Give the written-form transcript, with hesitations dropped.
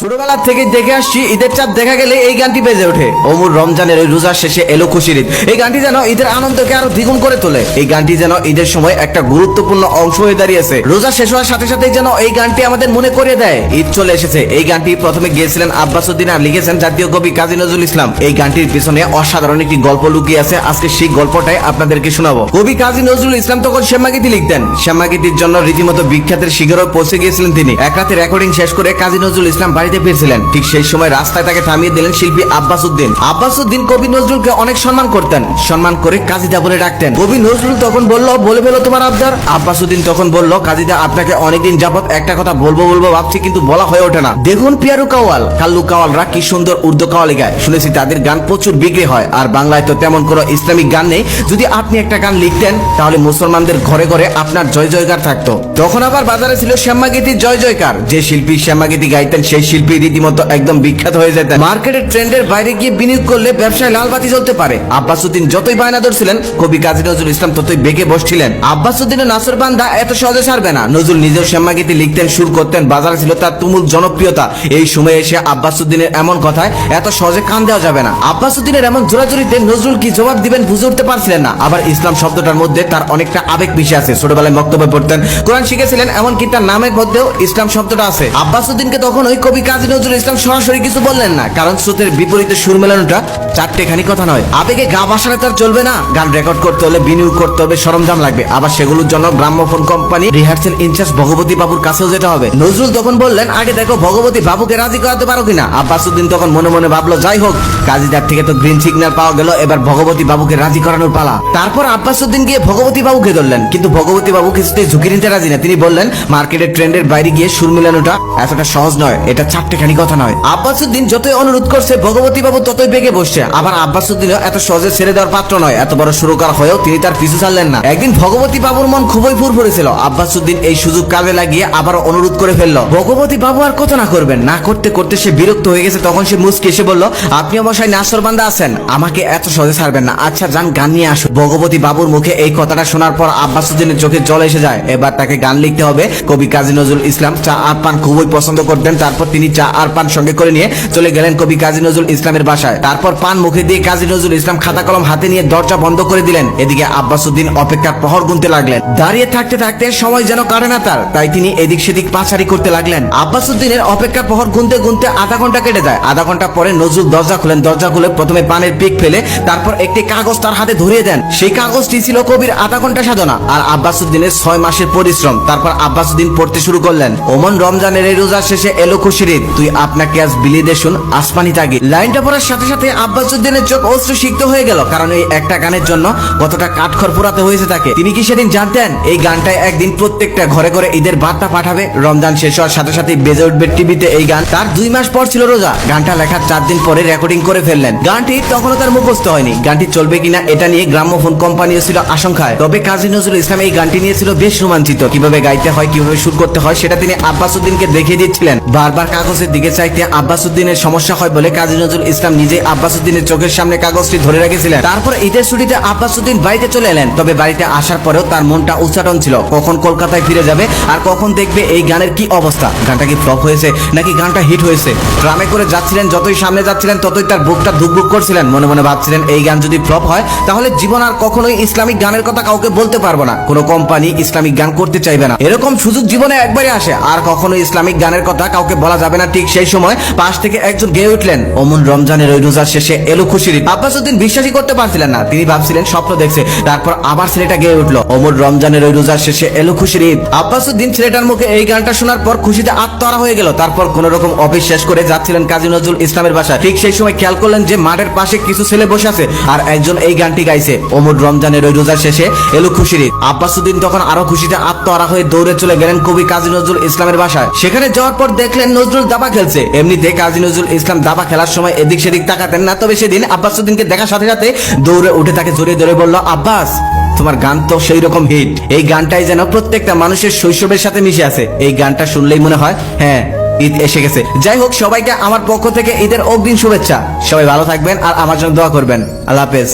ছোটবেলা থেকে দেখে আসছি ঈদের চাঁদ দেখা গেলে এই গানটি বেজে ওঠে। ওমর রমজানের ওই রোজার শেষে এলো খুশির ঈদ। এই গানটি যেন ঈদের আনন্দকে আরো দ্বিগুণ করে তোলে। এই গানটি যেন ঈদের সময় একটা গুরুত্বপূর্ণ অংশ হয়ে দাঁড়িয়েছে। রোজা শেষ হওয়ার সাথে সাথে যেন এই গানটি আমাদের মনে করিয়ে দেয় ঈদ চলে এসেছে। এই গানটি প্রথমে গেয়েছিলেন আব্বাস উদ্দিন আর লিখেছেন জাতীয় কবি কাজী নজরুল ইসলাম। এই গানটির পিছনে অসাধারণ একটি গল্প লুকিয়ে আছে। আজকে সেই গল্পটাই আপনাদেরকে শোনাবো। কবি কাজী নজরুল ইসলাম তখন শ্যামাগীতি লিখতেন। শ্যামাগীতির জন্য রীতিমতো বিখ্যাতের শিখরেও পৌঁছে গিয়েছিলেন তিনি। এক রাতে রেকর্ডিং শেষ করে কাজী নজরুল ইসলাম বাড়িতে ফিরছিলেন। ঠিক সেই সময় রাস্তায় তাকে থামিয়ে দিলেন শিল্পী আব্বাস উদ্দিন। আব্বাস উদ্দিন কবি নজরুলকে অনেক সম্মান করতেন, সম্মান করে কাজীদা বলে ডাকতেন। কবি নজরুল তখন বলল, বলে ফেলো তোমার আবদার। আব্বাস উদ্দিন তখন বলল, কাজীদা আপনাকে অনেকদিন যাবত একটা কথা বলবো বলবো ভাবছি, কিন্তু বলা হয়ে ওঠে না। দেখুন পিয়ারু কাওয়াল, কাল্লু কাওয়ালরা কি সুন্দর উর্দু কাওয়ালি গায়, শুনেছি তাদের গান প্রচুর বিক্রি হয়। আর বাংলায় তো তেমন কোনো ইসলামিক গান নেই। যদি আপনি একটা গান লিখতেন তাহলে মুসলমানদের ঘরে ঘরে আপনার জয় জয়কার থাকতো। তখন আবার বাজারে ছিল শ্যামাগীতির জয় জয়কার। যে শিল্পী শ্যামাগীতি গাইতেন সেই শিল্পী রীতিমতো একদম বিখ্যাত হয়ে যেতেন। মার্কেটের ট্রেন্ডের বাইরে গিয়ে বিনিয়োগ করলে ব্যবসায় লাল বাতি জ্বলতে পারে। আব্বাস উদ্দিন যতই বায়না ধরছিলেন, কবি কাজী নজরুল ইসলাম ততই বেগে বসছিলেন। আব্বাস উদ্দিনের নাসর বান্দা এত সহজে ছাড়বে না। নজরুল নিজেও শ্যামাগীতি লিখতেন, সুর করতেন, বাজারে ছিল তার তুমুল জনপ্রিয়তা। এই সময় এসে আব্বাস উদ্দিনের এমন কথায় এত সহজে কান দেওয়া যাবে না। আব্বাস উদ্দিনের এমন জোরাজুরিতে নজরুল কি জবাব দিবেন বুঝে উঠতে পারছিলেন না। আবার ইসলাম শব্দটার মধ্যে তার অনেকটা আবেগ মিশে আছে। ছোটবেলায় বক্তব্য পড়তেন, কোরআন শিখেছিলেন, এমনকি তার নামের মধ্যেও ইসলাম শব্দটা আছে। আব্বাস উদ্দিনকে তখন ওই কবি কাজী নজরুল ইসলাম সরাসরি কিছু বললেন না, কারণ স্রোতের বিপরীতে সুর মেলানোটা চারটেখানি কথা নয়। আবেগে গা ভাসালে তার চলবে না। গান রেকর্ড করতে হলে বিনিয়োগ করতে হবে, সরঞ্জাম লাগবে। আবার সেগুলোর জন্য গ্রামোফোন কোম্পানি রিহার্সেল ইনচার্জ ভগবতী বাবুর কাছেও যেতে হবে। নজরুল তখন বললেন, আগে দেখো ভগবতী বাবুকে রাজি করাতে পারো কিনা। আব্বাস উদ্দিন তখন মনে মনে ভাবলো, যাই হোক, কাজীদার থেকে তো গ্রিন সিগন্যাল পাওয়া গেল, এবার ভগবতী বাবুকে রাজি করানোর পালা। তারপর আব্বাস উদ্দিন গিয়ে ভগবতী বাবুকে ধরলেন, কিন্তু ভগবতী বাবু কিছুতেই ঝুঁকি নিতে রাজি না। তিনি বললেন, মার্কেটের ট্রেন্ডের বাইরে গিয়ে সুর মিলানোটা এতটা সহজ নয়, এটা চারটেখানি কথা নয়। আব্বাস উদ্দিন যতই অনুরোধ করছে ভগবতী বাবু ততই বেগে বসছে। আবার আব্বাস উদ্দিনও এত সহজে ছেড়ে দেওয়ার পাত্র নয়। এত বড় সুরকার হয়েও তিনি তার পিছু ছাড়লেন না। একদিন ভগবতী বাবুর মন খুবই ফুরফুরে ছিল। আব্বাস উদ্দিন এই সুযোগ কাজে লাগিয়ে আবার অনুরোধ করে ফেলল। ভগবতী বাবু আর কত না করবেন, না করতে করতে সে বিরক্ত হয়ে গেছে। তখন সে মুচকি এসে বলল, আপনি অবশ্যই নাসর বান্দা আছেন, আমাকে এত সহজে ছাড়বেন না। আচ্ছা যান, গান নিয়ে আসুন। ভগবতী বাবুর মুখে এই কথাটা শোনার পর আব্বাস উদ্দিনের চোখে জল এসে যায়। এবার তাকে গান লিখতে হবে। কবি কাজী নজরুল ইসলাম চা আর পান খুবই পছন্দ করতেন। তারপর তিনি চা আর পান সঙ্গে করে নিয়ে চলে গেলেন কবি কাজী নজরুল ইসলামের বাসায়। তারপর পান মুখে দিয়ে কাজী নজরুল ইসলাম খাতা কলম হাতে নিয়ে দরজা বন্ধ করে দিলেন। এদিকে আব্বাস উদ্দিন অপেক্ষার প্রহর গুনতে লাগলেন। দাঁড়িয়ে থাকতে থাকতে সময় যেন কাটে না তার, তাই তিনি এদিক সেদিক পাছারি করতে লাগলেন। আব্বাস উদ্দিনের অপেক্ষার প্রহর গুনতে গুনতে আধা ঘন্টা কেটে যায়। আধা ঘন্টা পরে নজরুল দরজা খুলেন। দরজা খুলে প্রথমে পানের পিক ফেলে তারপর একটি কাগজ তার হাতে ধরিয়ে দেন। সেই কাগজটি ছিল কবির আধা ঘন্টা সাধনা আর আব্বাস উদ্দিনের 6 মাসের পরিশ্রম। তারপর আব্বাস উদ্দিন পড়তে শুরু করলেন, ওমন রমজানের এই রোজার শেষে এলো খুশির ঈদ, তুই আপনাকে আজ বিলিয়ে দে শুন আসমানি তাগিদ। লাইনটা পড়ার সাথে সাথে আব্বাস উদ্দিনের চোখ অশ্রু সিক্ত হয়ে গেল, কারণ এই একটা গানের জন্য কতটা কাঠখড় পোড়াতে হয়েছে তাকে। তিনি কি সেদিন জানতেন এই গানটায় একদিন প্রত্যেকটা ঘরে ঘরে ঈদের বার্তা পাঠাবে? রমজান শেষ হওয়ার সাথে সাথে বেজে উঠবে টিভিতে এই গান। তার 2 মাস পর ছিল রোজা। গানটা লেখার 4 দিন পরে রেকর্ডিং করে ফেললেন। গানটি তখনও তার মুখস্থ হয়নি। গানটি চলবে কিনা এটা নিয়ে গ্রামোফোন কোম্পানিও ছিল আশঙ্কায়। তবে কাজী নজরুল ইসলাম এই গানটি নিয়ে ছিল বেশ রোমাঞ্চিত। কিভাবে গাইতে হয়, কিভাবে সুর করতে হয় সেটা তিনি আব্বাস উদ্দিনকে দেখিয়ে দিচ্ছিলেন। বারবার কাগজের দিকে চাইতে আব্বাস উদ্দিনের সমস্যা হয় বলে কাজী নজরুল ইসলাম নিজে আব্বাস উদ্দিনের চোখের সামনে কাগজটি ধরে রেখেছিলেন। তারপর ঈদের ছুটিতে আব্বাস উদ্দিন বাড়িতে চলে এলেন। তবে বাড়িতে আসার পরেও তার মনটা উচ্চাটন ছিল, কখন কলকাতায় ফিরে যাবে আর কখন দেখবে এই গানের কি অবস্থা। গানটা কি ফ্লপ হয়েছে নাকি গানটা হিট হয়েছে? ট্রামে করে যাচ্ছিলেন, যতই সামনে যাচ্ছিলেন ততই তার বুকটা ধুকবুক করছিলেন। মনে মনে ভাবছিলেন, এই গান যদি ফ্লপ হয় তাহলে জীবন আর কখনোই ইসলামিক গানের কথা কাউকে বলতে পারবো না। কোনো কোম্পানি ইসলামিক গান করতে চাইবে না। এরকম সুযোগ জীবনে একবারই আসে, আর কখনো ইসলামিক গানের কথা কাউকে বলা যাবে না। ঠিক সেই সময় পাশ থেকে একজন গেয়ে উঠলেন, ওমন রমজানের ওই রোজার শেষে এলো খুশির ঈদ। আব্বাস উদ্দিন বিশ্বাসই করতে পারছিলেন না। তিনি ভাবছিলেন স্বপ্ন দেখছে। তারপর আবার ছেলেটা গেয়ে উঠলো, ওমন রমজানের ওই রোজার শেষে এলো খুশির ঈদ। আব্বাস উদ্দিন ছেলেটার মুখে এই গানটা শোনার পর খুশিতে আত্মহারা হয়ে গেল। তারপর কোন রকম অফিস শেষ করে যাচ্ছিলেন কাজী নজরুল ইসলামের বাসায়। ঠিক সেই সময় খেয়াল করলেন যে মাঠের পাশে কিছু ছেলে বসে আছে আর একজন এই গানটি গাইছে, ওমন রমজানের ওই রোজার শেষে এলো খুশির ঈদ। আব্বাস উদ্দিন তখন আরো খুশিতে আত্মহারা হয়ে দৌড়ে চলে গেলেন কবি কাজী নজরুল ইসলামের বাসায়। সেখানে যাওয়ার পর দেখলেন নজরুল দাবা খেলছে। এমনিতে কাজী নজরুল ইসলাম দাবা খেলার সময় এদিক সেদিক তাকাতেন না। তবে সেদিন আব্বাস উদ্দিনকে দেখার সাথে সাথে দৌড়ে উঠে তাকে জড়িয়ে ধরে বলল, আব্বাস তোমার গান তো সেই রকম হিট। এই গানটাই যেন প্রত্যেকটা মানুষের শৈশবের সাথে মিশে আছে। এই গানটা শুনলেই মনে হয় হ্যাঁ ঈদ এসে গেছে। যাই হোক, সবাইকে আমার পক্ষ থেকে ঈদের অগ্রিম শুভেচ্ছা। সবাই ভালো থাকবেন আর আমার জন্য দোয়া করবেন। আল্লাহ হাফেজ।